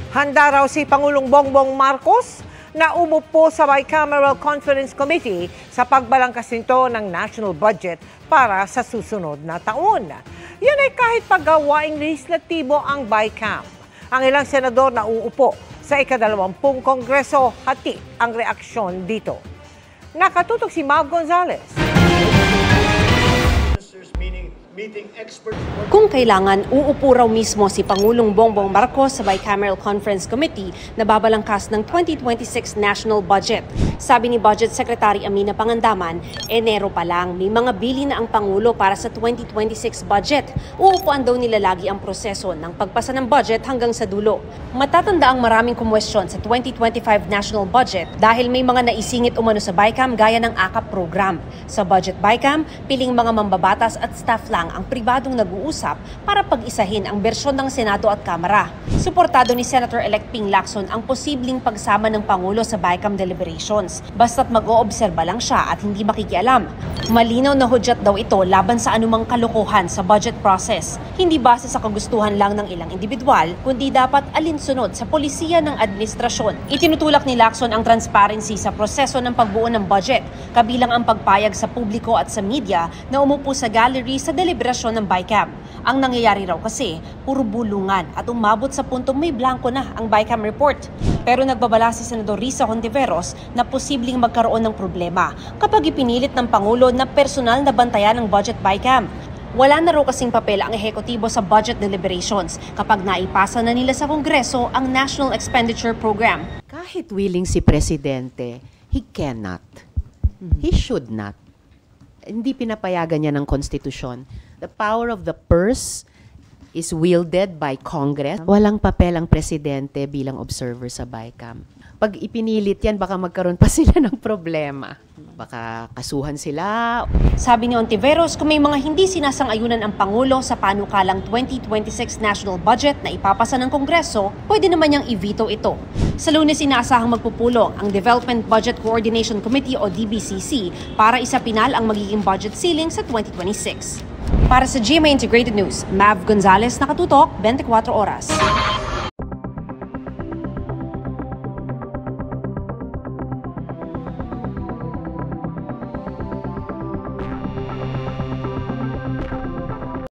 Handa raw si Pangulong Bongbong Marcos na umupo sa Bicameral Conference Committee sa pagbalangkas nito ng national budget para sa susunod na taon. Yan ay kahit paggawaing legislatibo ang BICAM. Ang ilang senador na uupo sa ika-20 Kongreso, hati ang reaksyon dito. Nakatutok si Mav Gonzales. Kung kailangan, uupo raw mismo si Pangulong Bongbong Marcos sa Bicameral Conference Committee na babalangkas ng 2026 national budget. Sabi ni Budget Secretary Amina Pangandaman, Enero pa lang may mga bili na ang Pangulo para sa 2026 budget. Uupuan daw nila lagi ang proseso ng pagpasa ng budget hanggang sa dulo. Matatanda ang maraming kumwestiyon sa 2025 national budget dahil may mga naisingit umano sa BICAM gaya ng AKAP program. Sa Budget BICAM, piling mga mambabatas at staff lang ang pribadong nag-uusap para pag-isahin ang bersyon ng Senado at Kamara. Suportado ni Senator-elect Ping Lacson ang posibleng pagsama ng Pangulo sa BICAM deliberations, basta't mag-oobserba lang siya at hindi makikialam. Malinaw na hudyat daw ito laban sa anumang kalokohan sa budget process. Hindi base sa kagustuhan lang ng ilang individual, kundi dapat alinsunod sa polisiya ng administrasyon. Itinutulak ni Lacson ang transparency sa proseso ng pagbuo ng budget, kabilang ang pagpayag sa publiko at sa media na umupo sa gallery sa deliberasyon ng BICAM. Ang nangyayari raw kasi, puro bulungan at umabot sa puntong may blanco na ang BICAM report. Pero nagbabala si Senador Risa Hontiveros na posibleng magkaroon ng problema kapag ipinilit ng Pangulo na personal na bantayan ng budget BICAM. Wala na raw kasing papel ang ehekutibo sa budget deliberations kapag naipasa na nila sa Kongreso ang National Expenditure Program. Kahit willing si Presidente, he cannot. He should not. Hindi pinapayagan niya ng konstitusyon. The power of the purse is wielded by Congress. Walang papel ang Presidente bilang observer sa BICAM. Pag ipinilit yan, baka magkaroon pa sila ng problema. Baka kasuhan sila. Sabi ni Ontiveros, kung may mga hindi sinasang-ayunan ang Pangulo sa panukalang 2026 national budget na ipapasa ng Kongreso, pwede naman niyang i-veto ito. Sa Lunes, inaasahang magpupulong ang Development Budget Coordination Committee o DBCC para isapinal ang magiging budget ceiling sa 2026. Para sa GMA Integrated News, Mav Gonzales, nakatutok, 24 oras.